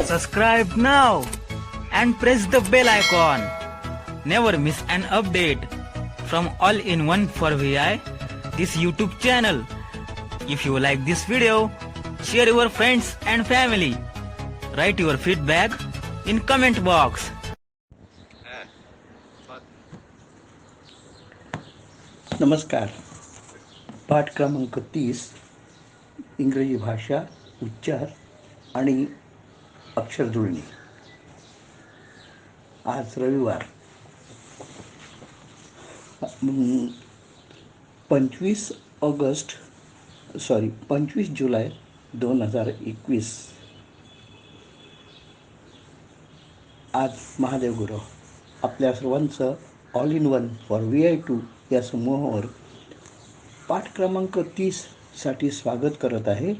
Subscribe now and press the bell icon. Never miss an update from All-in-One for VI, this YouTube channel. If you like this video, share your friends and family. Write your feedback in comment box. नमस्कार. पाठ क्रमांक 30 इंग्रजी भाषा, उच्चार आणि अक्षरजुळणी. आज रविवार 25 जुलै 2021. आज महादेव गुरव आपल्या सर्वांचं all in one for VI2 या समूहावर पाठ क्रमांक 30 साठी स्वागत करत आहे.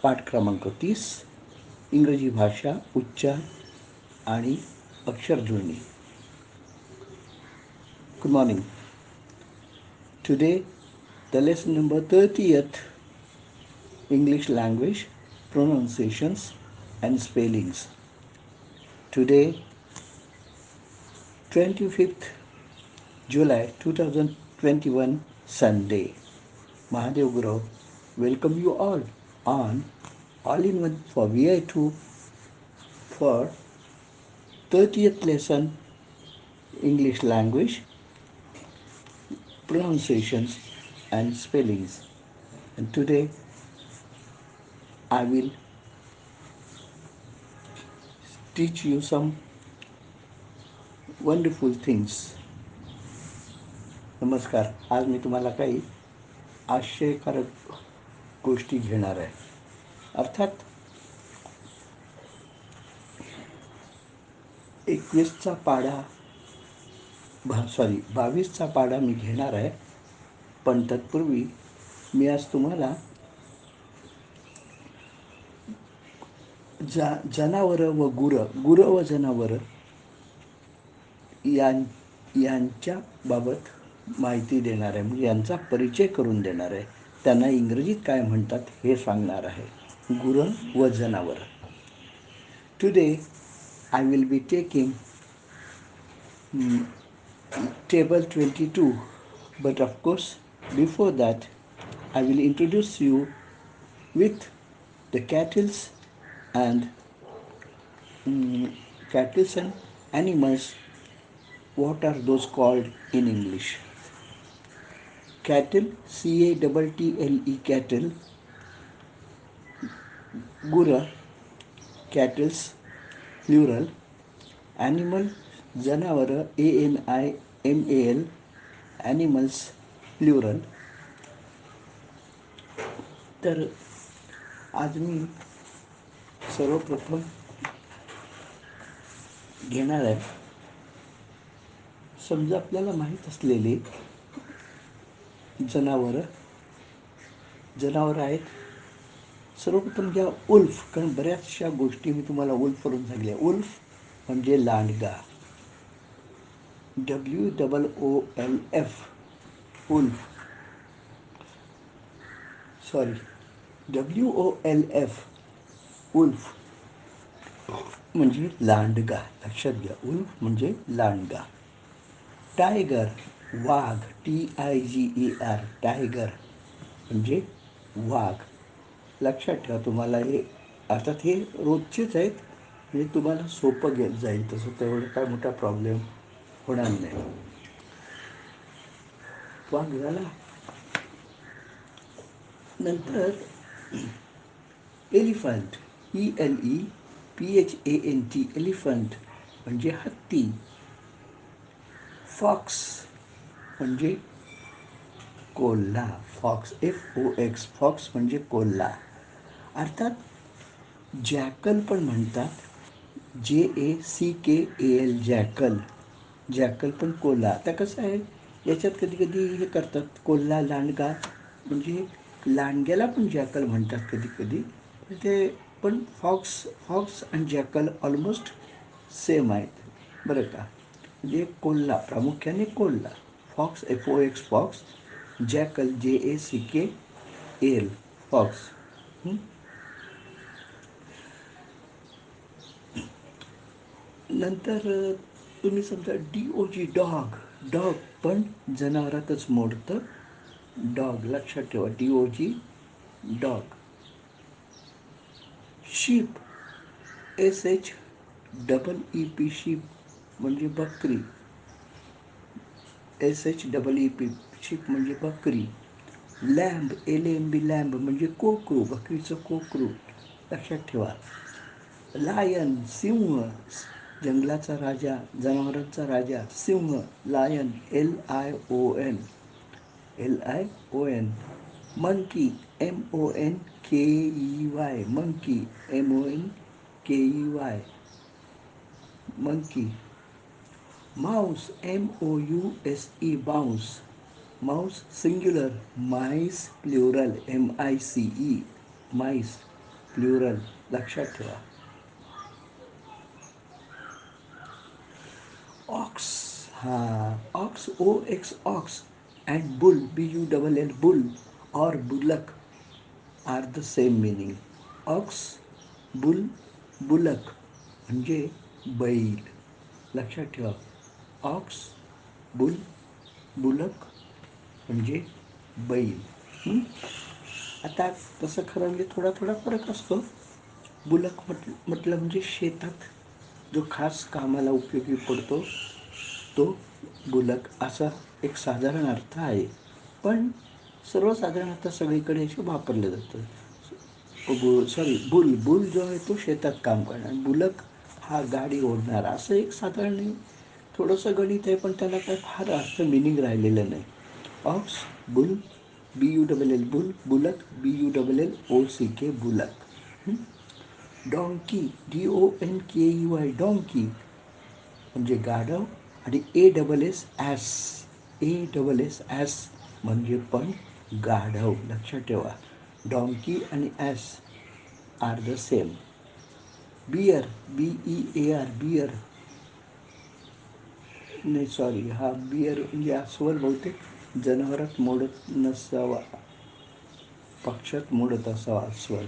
पाठ क्रमांक 30 इंग्रजी भाषा, उच्चार आणि अक्षरजुळणी. Good morning. Today the lesson number 30th, English language, pronunciations and spellings. Today 25th July 2021, Sunday. Mahadev Guru welcome you all on All-in-One for VI2 for 30th lesson, English language, pronunciations and spellings. And today I will teach you some wonderful things. नमस्कार. आज मी तुम्हाला काही आश्चर्यकारक गोष्टी घेणार आहे. अर्थात 22चा पाढा मी घेणार आहे. पण तत्पूर्वी मी आज तुम्हाला जनावरं व गुरं व जनावरं यांच्या बाबत माहिती देणार आहे. म्हणजे यांचा परिचय करून देणार आहे. त्यांना इंग्रजीत काय म्हणतात हे सांगणार आहे. गुरं व जनावरं. Today I will be taking table 22, but of course before that I will introduce you with the cattle and animals. What are those called in English? Cattle, CATTLE, cattle. Gura, cattles, plural. Animal, जनावरं, ANIMAL, animals, plural. तर आज मी सर्वप्रथम घेणार आहे. समजा आपल्याला माहीत असलेले जनावरं आहेत. सर्वप्रथम घ्या उल्फ, कारण बऱ्याचशा गोष्टी मी तुम्हाला उल्फवरून सांगितल्या. उल्फ म्हणजे लांडगा. WOOLF, wolf. WOLF, उल्फ म्हणजे लांडगा. लक्षात घ्या, उल्फ म्हणजे लांडगा. टायगर, वाघ, TIGER, टायगर म्हणजे वाघ. लक्षात ठेवा. तुम्हाला हे अर्थात हे रोजचेच आहेत, म्हणजे तुम्हाला सोपं जाईल. तसं तेवढं काय मोठा प्रॉब्लेम होणार नाही. वाघ झाला. नंतर एलिफंट, ELEPHANT, एलिफंट म्हणजे हत्ती. फॉक्स म्हणजे कोल्हा. फॉक्स, FOX, फॉक्स म्हणजे कोल्हा. अर्थात जॅकल पण म्हणतात, JACKAL, जॅकल. जॅकल पण कोल्हा. आता कसं आहे, याच्यात कधी कधी हे करतात, कोल्हा लांडगा म्हणजे लांडग्याला पण जॅकल म्हणतात कधी कधी. ते पण फॉक्स आणि जॅकल ऑलमोस्ट सेम आहेत, बरं का. म्हणजे कोल्हा, प्रामुख्याने कोल्हा. Fox, FOX, fox. Jackal, JACKAL, fox. नंतर तुम्ही समजा DOG डॉग, डॉग पण जनावरातच मोडतं. डॉग लक्षात ठेवा, DOG dog. Ship, SHEEP ship म्हणजे बकरी. SHEEP शीप म्हणजे बकरी. लॅम्ब, LAMB लॅम्ब म्हणजे कोकरू, बकरीचं कोकरू. लक्षात ठेवा. लायन, सिंह, जंगलाचा राजा, जनावरांचा राजा, सिंह, lion, LION, LION. Monkey, MONKEY, monkey, MONKEY, monkey. Mouse, MOUSE, mouse, mouse singular, mice plural, MICE, mice plural. लक्षात ठेवा. Ox, ox, OX, ox, and bull, BULL, bull और bullock are the same meaning. Ox, bull, bullock म्हणजे बैल. लक्षात ठेवा. Ox, bull, bullock म्हणजे बैल. आता तसं खरं म्हणजे थोडा थोडा फरक असतो. बुलक म्हटलं म्हणजे शेतात जो खास कामाला उपयोगी पडतो तो बुलक, असा एक साधारण अर्थ आहे. पण सर्वसाधारण आता सगळीकडे असे वापरलं जातं. बुल, बुल जो आहे तो शेतात काम करणार, बुलक हा गाडी ओढणार, असं एक साधारण थोडंसं गणित आहे, पण त्याला काय फार अर्थ मिनिंग राहिलेलं नाही. Ox, bull, BULL bull, bullock, BULLOCK bullock. Donkey, DONKEY donkey म्हणजे गाढव. आणि ASS म्हणजे पण गाढव. लक्षात ठेवा. डॉंकी आणि ass are the same. Bear, BEAR, bear, नाही सॉरी, हा बियर म्हणजे अस्वल बहुतेक जनावरात मोडत नसावा, पक्षात मोडत असावा अस्वल.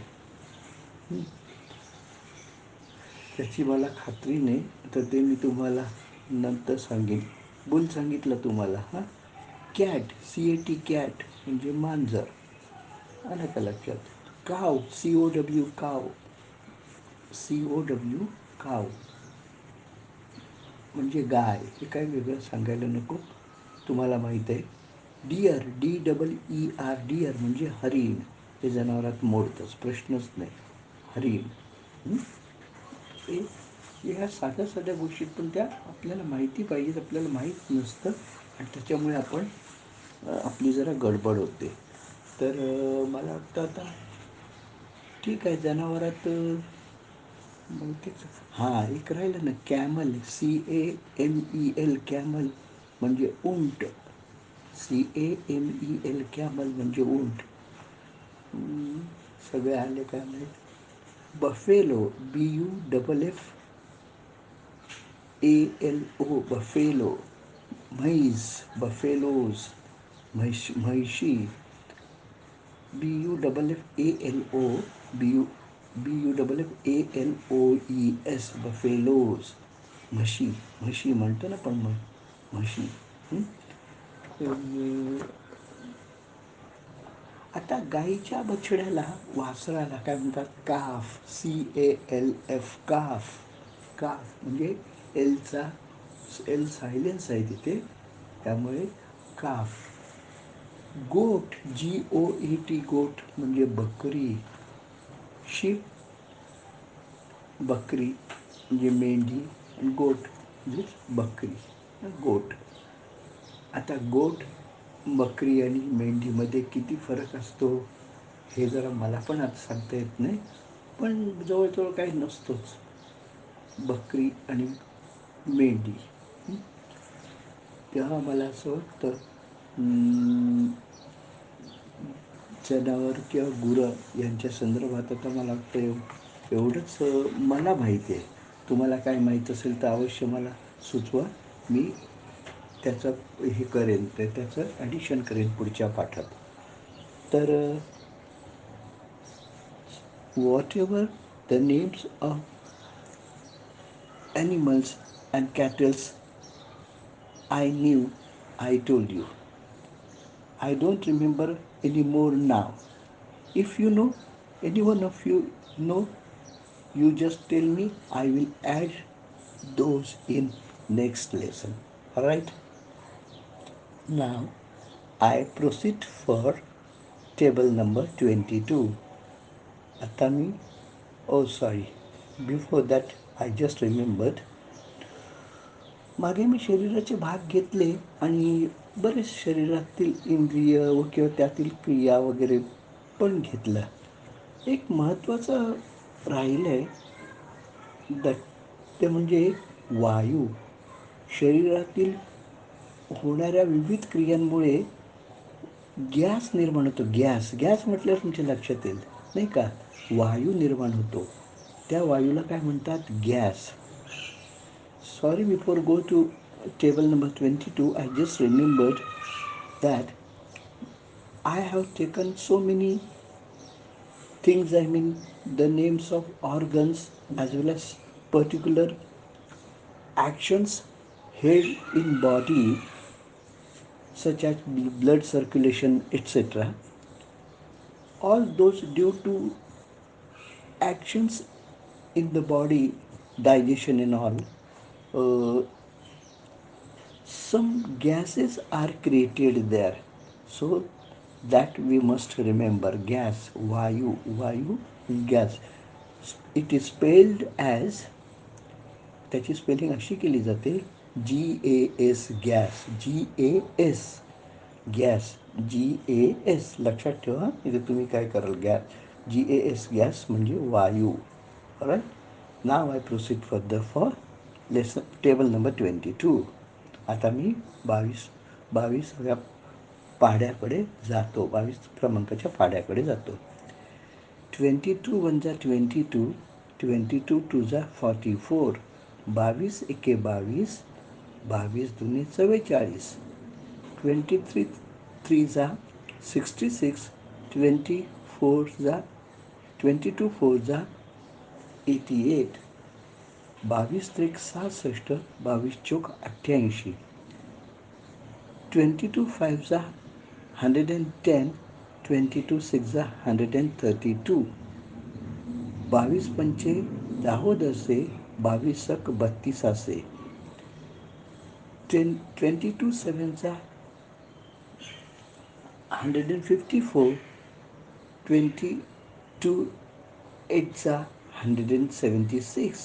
त्याची मला खात्री नाही, तर ते मी तुम्हाला नंतर सांगेन. बुल सांगितलं तुम्हाला. कॅट, CAT कॅट म्हणजे मांजर. आलं का लक्षात. काव, COW काव, काव म्हणजे गाय. हे काय वेगळं सांगायला नको, तुम्हाला माहीत आहे. डिअर, DEER डिअर म्हणजे हरिण. ते जनावरात मोडतंच, प्रश्नच नाही. हरिण. ह्या साध्या साध्या गोष्टीत पण त्या आपल्याला माहिती पाहिजेत, आपल्याला माहीत नसतं आणि त्याच्यामुळे आपण आपली जरा गडबड होते. तर मला वाटतं आता ठीक आहे. जनावरात बहुतेक एक राहिलं ना, कॅमल, CAMEL कॅमल म्हणजे उंट. CAMEL कॅमल म्हणजे उंट. सगळे आले काय माहीत. Buffalo, BUFFALO buffalo. म्हैस, बफेलोज, म्हैशी. BUFFALOES buffaloes. म्हशी म्हणतो ना पण म्हशी. आता गाईच्या बछड्याला, वासराला काय म्हणतात, काफ, CALF काफ. काफ म्हणजे एल सायलेन्स आहे तिथे, त्यामुळे काफ. गोट, GOAT गोट म्हणजे बकरी. शीप, बकरी म्हणजे मेंढी, आणि गोट म्हणजे बकरी, गोट. आता गोट, बकरी आणि मेंढीमध्ये किती फरक असतो हे जरा मला पण आता सांगता येत नाही, पण जवळजवळ काही नसतोच. बकरी आणि मेंढी. तेव्हा मला असं वाटतं जनावर किंवा गुरं यांच्या संदर्भात आता मला वाटतं एवढंच मला माहिती आहे. तुम्हाला काय माहीत असेल तर अवश्य मला सुचवा. मी त्याचं हे करेन, तर त्याचं ॲडिशन करेन पुढच्या पाठात. तर what ever the names of animals and cattle I knew, I told you. I don't remember anymore now. If you know, any one of you know, you just tell me. I will add those in next lesson. Alright? Now I proceed for table number 22. आता मी sorry before that I just remembered. मागे मी शरीराचे भाग घेतले आणि बरेच शरीरातील इंद्रिय व किंवा त्यातील क्रिया वगैरे पण घेतलं. एक महत्त्वाचं राहिलं आहे ते म्हणजे वायू. शरीरातील होणाऱ्या विविध क्रियांमुळे गॅस निर्माण होतो. गॅस म्हटल्यावर तुमच्या लक्षात येईल नाही का. वायू निर्माण होतो, त्या वायूला काय म्हणतात, gas. Sorry, before go to table number 22 I just remembered that I have taken so many things, I mean the names of organs as well as particular actions held in body such as blood circulation, etc. All those due to actions in the body, digestion and all, some gases are created there. So that we must remember. Gas, vayu, gas. It is spelled as, त्याची spelling अशी केली जाते, GAS, gas, GAS, gas, GAS. लक्षात ठेवा. इथे तुम्ही काय कराल, गॅस, GAS, गॅस म्हणजे वायू. Right. Now I proceed further for lesson table number 22. आता मी 22व्या पाढ्याकडे जातो, 22 क्रमांकाच्या पाढ्याकडे जातो. 22 1 जा 22, 22 2 जा 44, 22 एके 22, 22 दुने 44, 23 3 जा 66, 22 4 जा 88, 22 त्रिक 66, 22 चौक 88, 22 5 जा 110, 22 6 जा 132, 22 पंचे 10 दसे, 22 सक 32 असे, 22 7 जा 154, 22 8 जा 176,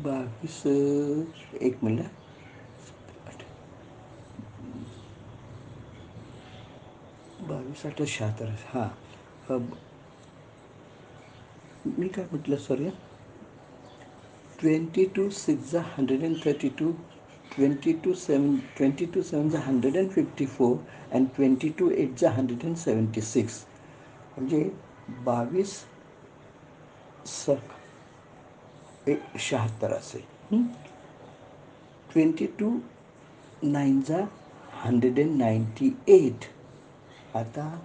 22 एक मिनिट, बावीस 78, हां, मी काय म्हटलं, सॉरी, 22 6 जा 132, 22 7 जा 154 अँड 22 8 जा 176, म्हणजे 22 सक 76 असे. 22 9 जा 198. आता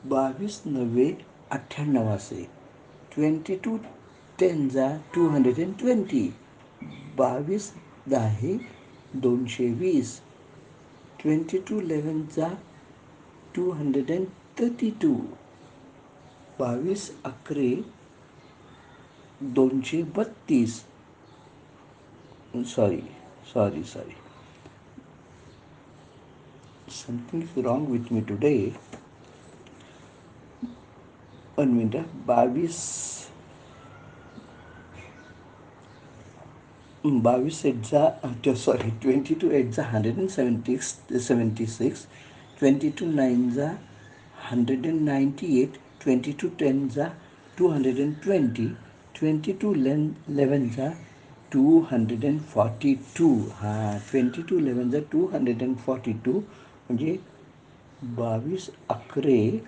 22 9 98 असे. 22 10 जा 220, 22 10 220, 22 11 जा 232, 22 11 232. Sorry. Something is wrong with me today. 1 minute. 22 8 जा 22 8 जा 176, 22 9 जा 198, 22 10 जा 220, 22 11 जा 242. हां, 22 11 जा 242 म्हणजे 22 11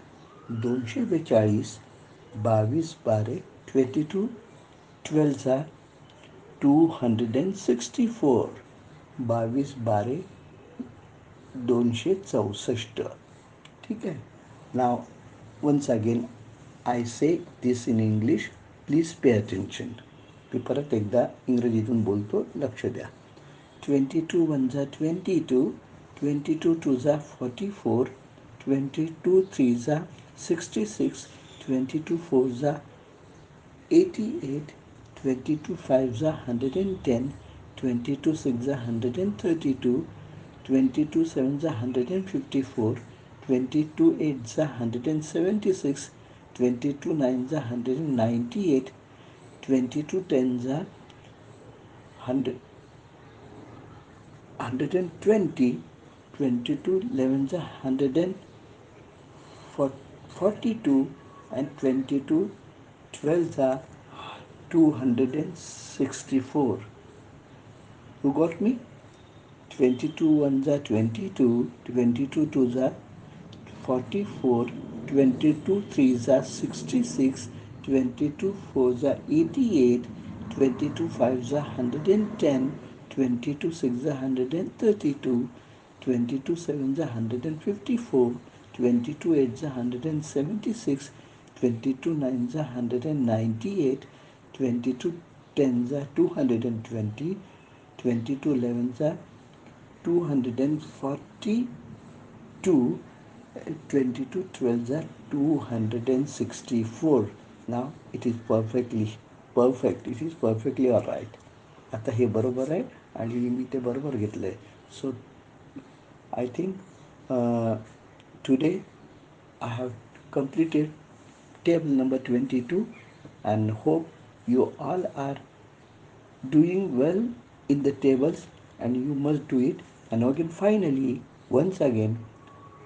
242, 22 12 22 12 जा 264, 22 12 264. ठीक आहे. नाव once again I say this in English, please pay attention. मी परत एकदा इंग्रजीतून बोलतो, लक्ष द्या. 22 1 जा 22, 22 2 जा 44, 22 3 जा 66, 22 4 जा 88, 22 5 जा 110, 22 6 जा 132, 22 7 जा 154, 22 8 जा 176, 22 9 जा 198, 22 10 जा 120, 22 11 जा 142, and 22 12 जा 264. You got me? 22 1 जा 22, 22 2 जा 44, 22 3 जा 66, 22 4 जा 88, 22 5 जा 110, 22 6 जा 132, 22 7 जा 154, 22 8 जा 176, 22 9 जा 198, 22 10 जा 220, 22 11 जा 242, and 22 12 जा 264. Now it is perfect. It is perfectly all right. आता हे बरोबर आहे आणि मी ते बरोबर घेतलं आहे. So I think today I have completed table number 22 and hope you all are doing well in the tables, and you must do it. And again, finally, once again,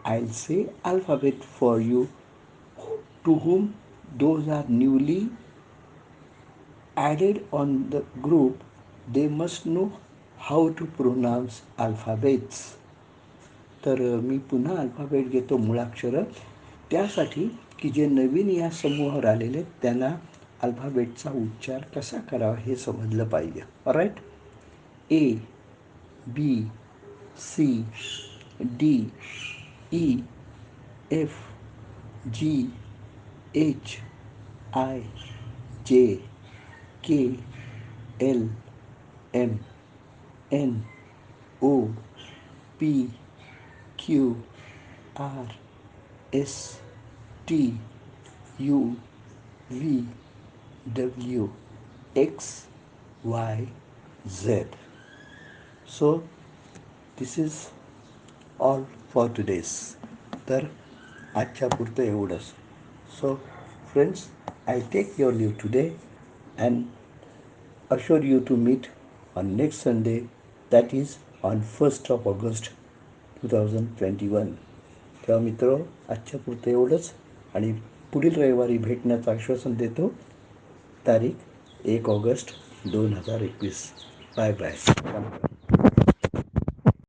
I'll say alphabet for you, to whom those are newly added on the group. They must know how to pronounce alphabets. तर मी पुन्हा alphabet घेतो, मुळाक्षरं, त्यासाठी की जे नवीन या समूहावर आलेले त्यांना अल्फाबेटचा उच्चार कसा करावा हे समजलं पाहिजे. Right. A, B, C, D, E, F, G, H, I, J, K, L, M, N, O, P, Q, R, S, T, U, V, W, X, Y, Z. So this is all for today's. तर आजच्या पुरतं एवढंच. So friends, I take your leave today and assure you to meet on next Sunday, that is on 1st of August 2021. तेव्हा मित्र, आजच्या पुरतं एवढंच आणि पुढील रविवारी भेटण्याचं आश्वासन देतो. तारीख 1 ऑगस्ट 2021. Bye bye.